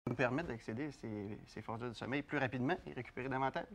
nous permettre d'accéder à ces phases de sommeil plus rapidement et récupérer davantage.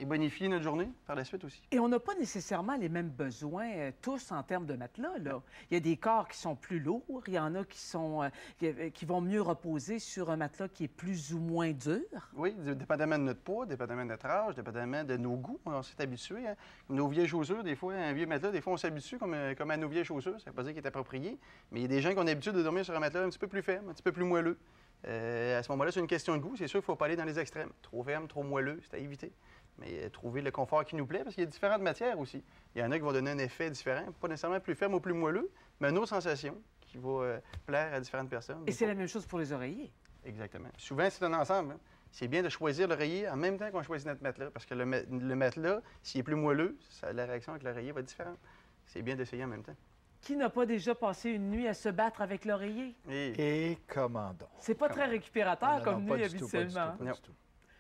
Et bonifier notre journée par la suite aussi. Et on n'a pas nécessairement les mêmes besoins tous en termes de matelas, là. Il y a des corps qui sont plus lourds, il y en a qui vont mieux reposer sur un matelas qui est plus ou moins dur. Oui, dépendamment de notre poids, dépendamment de notre âge, dépendamment de nos goûts. On s'est habitué. Hein. Nos vieilles chaussures, des fois, un vieux matelas, des fois, on s'habitue comme à nos vieilles chaussures. Ça ne veut pas dire qu'il est approprié, mais il y a des gens qui ont l'habitude de dormir sur un matelas un petit peu plus ferme, un petit peu plus moelleux. À ce moment-là, c'est une question de goût. C'est sûr qu'il ne faut pas aller dans les extrêmes. Trop ferme, trop moelleux, c'est à éviter. Mais trouver le confort qui nous plaît, parce qu'il y a différentes matières aussi. Il y en a qui vont donner un effet différent, pas nécessairement plus ferme ou plus moelleux, mais une autre sensation qui va plaire à différentes personnes. Et c'est la même chose pour les oreillers. Exactement. Souvent, c'est un ensemble. Hein. C'est bien de choisir l'oreiller en même temps qu'on choisit notre matelas, parce que le matelas, s'il est plus moelleux, la réaction avec l'oreiller va être différente. C'est bien d'essayer en même temps. Qui n'a pas déjà passé une nuit à se battre avec l'oreiller? Et comment donc? C'est pas très récupérateur comme nuit habituellement. Pas du tout.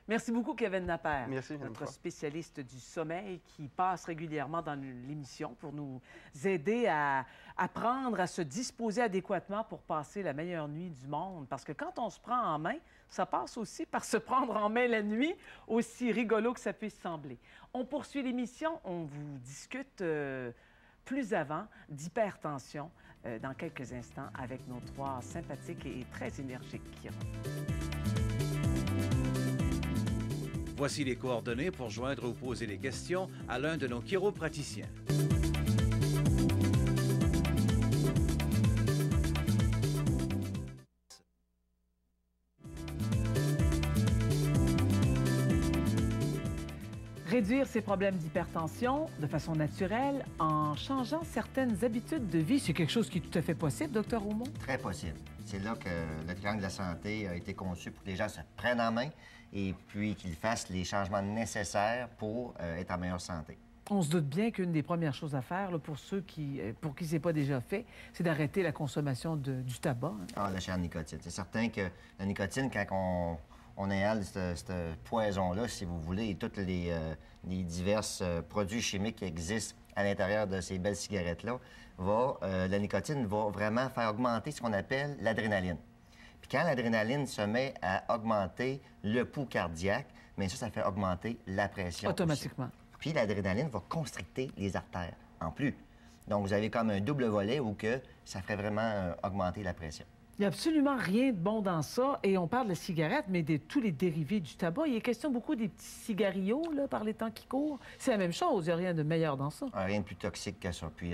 Merci beaucoup, Kevin Napper. Merci, notre spécialiste du sommeil qui passe régulièrement dans l'émission pour nous aider à apprendre à se disposer adéquatement pour passer la meilleure nuit du monde. Parce que quand on se prend en main, ça passe aussi par se prendre en main la nuit, aussi rigolo que ça puisse sembler. On poursuit l'émission, on vous discute plus avant d'hypertension dans quelques instants avec nos trois sympathiques et très énergiques chiro. Voici les coordonnées pour joindre ou poser des questions à l'un de nos chiropraticiens. Réduire ses problèmes d'hypertension de façon naturelle en changeant certaines habitudes de vie, c'est quelque chose qui est tout à fait possible, Dr. Aumont? Très possible. C'est là que le triangle de la santé a été conçu pour que les gens se prennent en main et puis qu'ils fassent les changements nécessaires pour être en meilleure santé. On se doute bien qu'une des premières choses à faire, là, pour ceux pour qui ce n'est pas déjà fait, c'est d'arrêter la consommation du tabac. Hein. Ah, la chair de nicotine. C'est certain que la nicotine, quand on inhale cette poison-là, si vous voulez, et tous les divers produits chimiques qui existent à l'intérieur de ces belles cigarettes-là, la nicotine va vraiment faire augmenter ce qu'on appelle l'adrénaline. Puis quand l'adrénaline se met à augmenter le pouls cardiaque, bien ça fait augmenter la pression. Automatiquement. Aussi. Puis l'adrénaline va constricter les artères en plus. Donc vous avez comme un double volet où que ça ferait vraiment augmenter la pression. Il n'y a absolument rien de bon dans ça. Et on parle de la cigarette, mais de tous les dérivés du tabac. Il est question beaucoup des petits cigarillos, là, par les temps qui courent. C'est la même chose. Il n'y a rien de meilleur dans ça. Rien de plus toxique que ça. Puis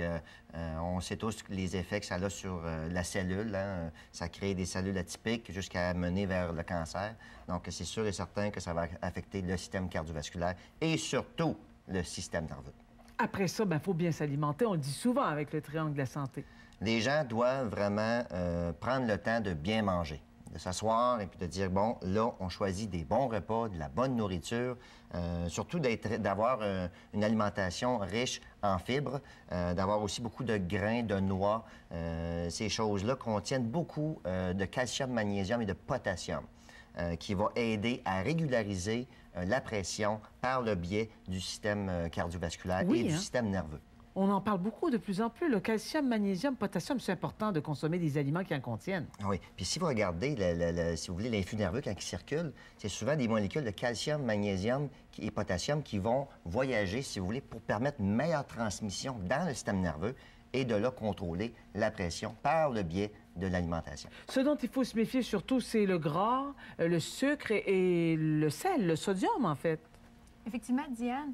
on sait tous les effets que ça a sur la cellule. Hein. Ça crée des cellules atypiques jusqu'à mener vers le cancer. Donc, c'est sûr et certain que ça va affecter le système cardiovasculaire et surtout le système nerveux. Après ça, il faut bien s'alimenter. On le dit souvent avec le triangle de la santé. Les gens doivent vraiment prendre le temps de bien manger, de s'asseoir et puis de dire, bon, là, on choisit des bons repas, de la bonne nourriture, surtout d'avoir une alimentation riche en fibres, d'avoir aussi beaucoup de grains, de noix. Ces choses-là contiennent beaucoup de calcium, magnésium et de potassium, qui va aider à régulariser la pression par le biais du système cardiovasculaire et du système nerveux. On en parle beaucoup de plus en plus. Le calcium, magnésium, potassium, c'est important de consommer des aliments qui en contiennent. Oui. Puis si vous regardez, si vous voulez, l'influx nerveux quand il circule, c'est souvent des molécules de calcium, magnésium et potassium qui vont voyager, si vous voulez, pour permettre une meilleure transmission dans le système nerveux et de là contrôler la pression par le biais de l'alimentation. Ce dont il faut se méfier surtout, c'est le gras, le sucre et le sel, le sodium, en fait. Effectivement, Diane,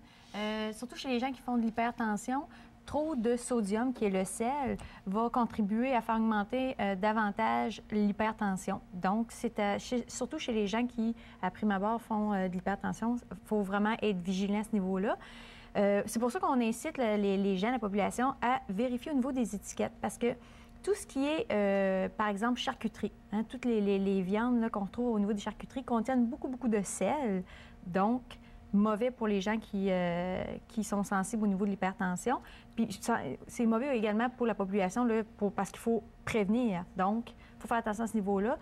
surtout chez les gens qui font de l'hypertension, trop de sodium, qui est le sel, va contribuer à faire augmenter davantage l'hypertension. Donc, surtout chez les gens qui, à prime abord, font de l'hypertension, il faut vraiment être vigilant à ce niveau-là. C'est pour ça qu'on incite les gens, la population, à vérifier au niveau des étiquettes, parce que tout ce qui est, par exemple, charcuterie, hein, toutes les viandes qu'on retrouve au niveau des charcuteries contiennent beaucoup de sel, donc mauvais pour les gens qui sont sensibles au niveau de l'hypertension. Puis c'est mauvais également pour la population là, parce qu'il faut prévenir. Donc, il faut faire attention à ce niveau-là.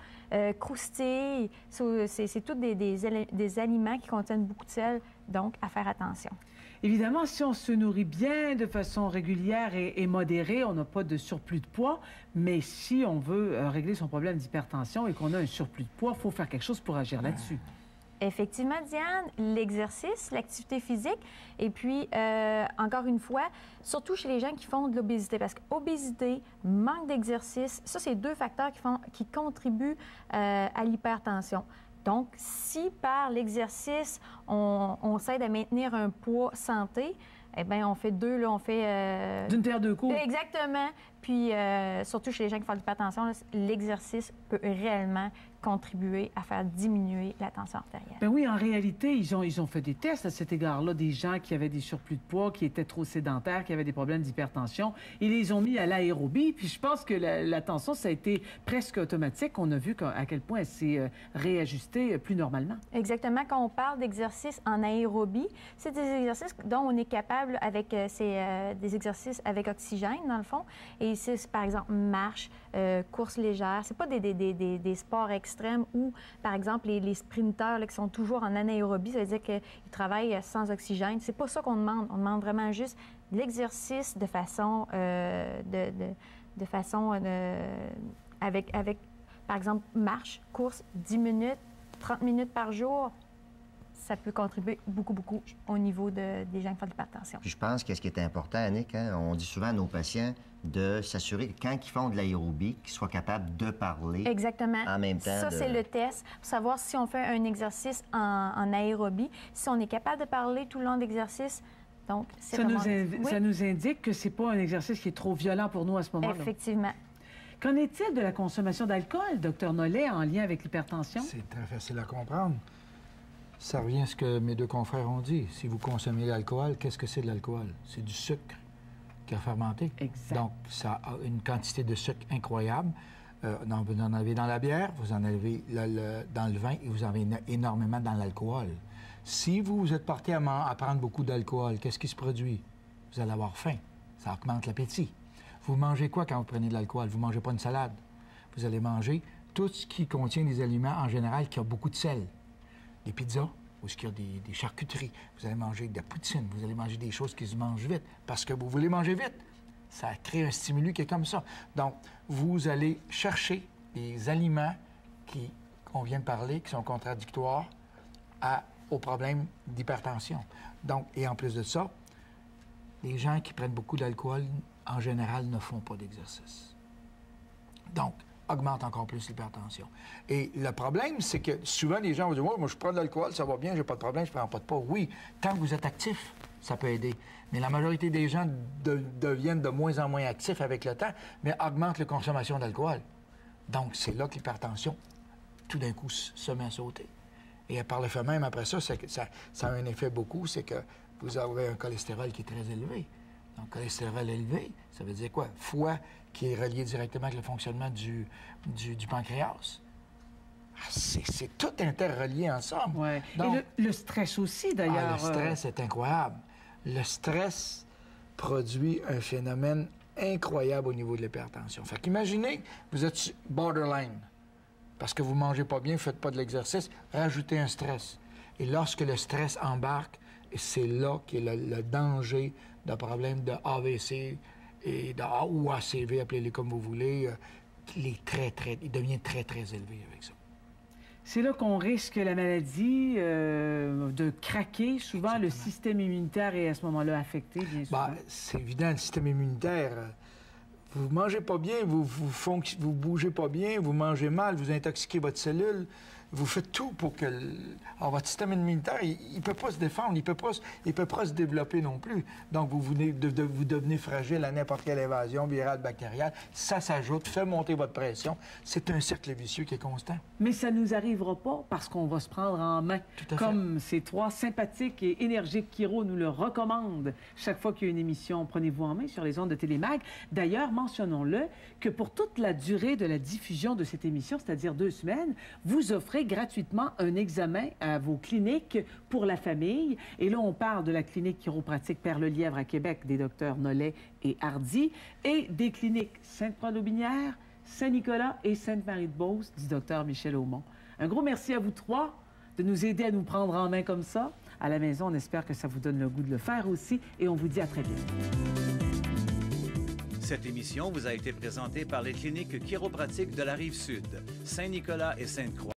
Croustilles, c'est tous des aliments qui contiennent beaucoup de sel, donc à faire attention. Évidemment, si on se nourrit bien de façon régulière et modérée, on n'a pas de surplus de poids. Mais si on veut régler son problème d'hypertension et qu'on a un surplus de poids, il faut faire quelque chose pour agir là-dessus. Effectivement, Diane, l'exercice, l'activité physique, et puis, encore une fois, surtout chez les gens qui font de l'obésité, parce qu'obésité, manque d'exercice, ça, c'est 2 facteurs qui contribuent à l'hypertension. Donc, si par l'exercice, on s'aide à maintenir un poids santé, eh bien, on fait 2, là, on fait... D'une pierre 2 coups. Exactement. Puis, surtout chez les gens qui font de l'hypertension, l'exercice peut réellement contribuer à faire diminuer la tension artérielle. Ben oui, en réalité, ils ont fait des tests à cet égard-là, des gens qui avaient des surplus de poids, qui étaient trop sédentaires, qui avaient des problèmes d'hypertension. Ils les ont mis à l'aérobie, puis je pense que la tension, ça a été presque automatique. On a vu à quel point elle s'est réajustée plus normalement. Exactement. Quand on parle d'exercices en aérobie, c'est des exercices dont on est capable avec des exercices avec oxygène, dans le fond. Et c'est, par exemple, marche, course légère. C'est pas des sports extrêmes où, par exemple, les sprinteurs là, qui sont toujours en anaérobie, ça veut dire qu'ils travaillent sans oxygène. C'est pas ça qu'on demande. On demande vraiment juste de l'exercice de façon, avec, par exemple, marche, course, 10 minutes, 30 minutes par jour. Ça peut contribuer beaucoup au niveau des gens qui font de l'hypertension. Puis je pense que ce qui est important, Annick, hein, on dit souvent à nos patients de s'assurer que quand ils font de l'aérobie, qu'ils soient capables de parler. Exactement. En même temps. Ça, c'est le test pour savoir si on fait un exercice en aérobie, si on est capable de parler tout le long de l'exercice. Donc, c'est ça nous indique que c'est pas un exercice qui est trop violent pour nous à ce moment-là. Effectivement. Qu'en est-il de la consommation d'alcool, Dr Nollet, en lien avec l'hypertension? C'est très facile à comprendre. Ça revient à ce que mes 2 confrères ont dit. Si vous consommez l'alcool, qu'est-ce que c'est de l'alcool? C'est du sucre qui a fermenté. Exact. Donc, ça a une quantité de sucre incroyable. Vous en avez dans la bière, vous en avez dans le vin et vous en avez énormément dans l'alcool. Si vous êtes porté à prendre beaucoup d'alcool, qu'est-ce qui se produit? Vous allez avoir faim. Ça augmente l'appétit. Vous mangez quoi quand vous prenez de l'alcool? Vous ne mangez pas une salade. Vous allez manger tout ce qui contient des aliments en général qui ont beaucoup de sel. Des pizzas, ou ce qu'il y a des charcuteries. Vous allez manger de la poutine, vous allez manger des choses qui se mangent vite, parce que vous voulez manger vite. Ça crée un stimulus qui est comme ça. Donc, vous allez chercher des aliments qu'on vient de parler, qui sont contradictoires au problème d'hypertension. Donc, et en plus de ça, les gens qui prennent beaucoup d'alcool, en général, ne font pas d'exercice. Donc, augmente encore plus l'hypertension. Et le problème, c'est que souvent, les gens vont dire « Moi, je prends de l'alcool, ça va bien, j'ai pas de problème, je prends pas de poids. » Oui, tant que vous êtes actif, ça peut aider. Mais la majorité des gens deviennent de moins en moins actifs avec le temps, mais augmentent la consommation d'alcool. Donc, c'est là que l'hypertension, tout d'un coup, se met à sauter. Et par le fait même, après ça, ça a un effet beaucoup, c'est que vous avez un cholestérol qui est très élevé. Donc, cholestérol élevé, ça veut dire quoi? Foie qui est relié directement avec le fonctionnement du pancréas. C'est tout interrelié ensemble. Ouais. Donc, et le stress aussi, d'ailleurs. Le stress est incroyable. Le stress produit un phénomène incroyable au niveau de l'hypertension. Fait qu'imaginez, vous êtes borderline, parce que vous ne mangez pas bien, vous ne faites pas de l'exercice, rajoutez un stress. Et lorsque le stress embarque, c'est là qu'est le danger de problèmes de AVC ou ACV, appelez-les comme vous voulez, il devient très, très élevé avec ça. C'est là qu'on risque la maladie de craquer. Souvent, exactement. Le système immunitaire est à ce moment-là affecté, bien sûr. C'est évident, le système immunitaire, vous mangez pas bien, vous bougez pas bien, vous mangez mal, vous intoxiquez votre cellule. Vous faites tout pour que votre système immunitaire, il ne peut pas se défendre, il ne peut pas se développer non plus. Donc, vous devenez fragile à n'importe quelle évasion virale, bactérielle. Ça s'ajoute, fait monter votre pression. C'est un cercle vicieux qui est constant. Mais ça ne nous arrivera pas parce qu'on va se prendre en main. Tout à Comme fait. ces 3 sympathiques et énergiques chiro nous le recommandent chaque fois qu'il y a une émission Prenez-vous en main sur les ondes de Télémag. D'ailleurs, mentionnons-le que pour toute la durée de la diffusion de cette émission, c'est-à-dire 2 semaines, vous offrez gratuitement un examen à vos cliniques pour la famille. Et là, on parle de la clinique chiropratique Père-le-Lièvre à Québec des docteurs Nollet et Hardy et des cliniques Sainte-Croix-d'Aubinière, Saint-Nicolas et Sainte-Marie-de-Beauce du docteur Michel Aumont. Un gros merci à vous 3 de nous aider à nous prendre en main comme ça. à la maison. On espère que ça vous donne le goût de le faire aussi et on vous dit à très bientôt. Cette émission vous a été présentée par les cliniques chiropratiques de la Rive-Sud, Saint-Nicolas et Sainte-Croix.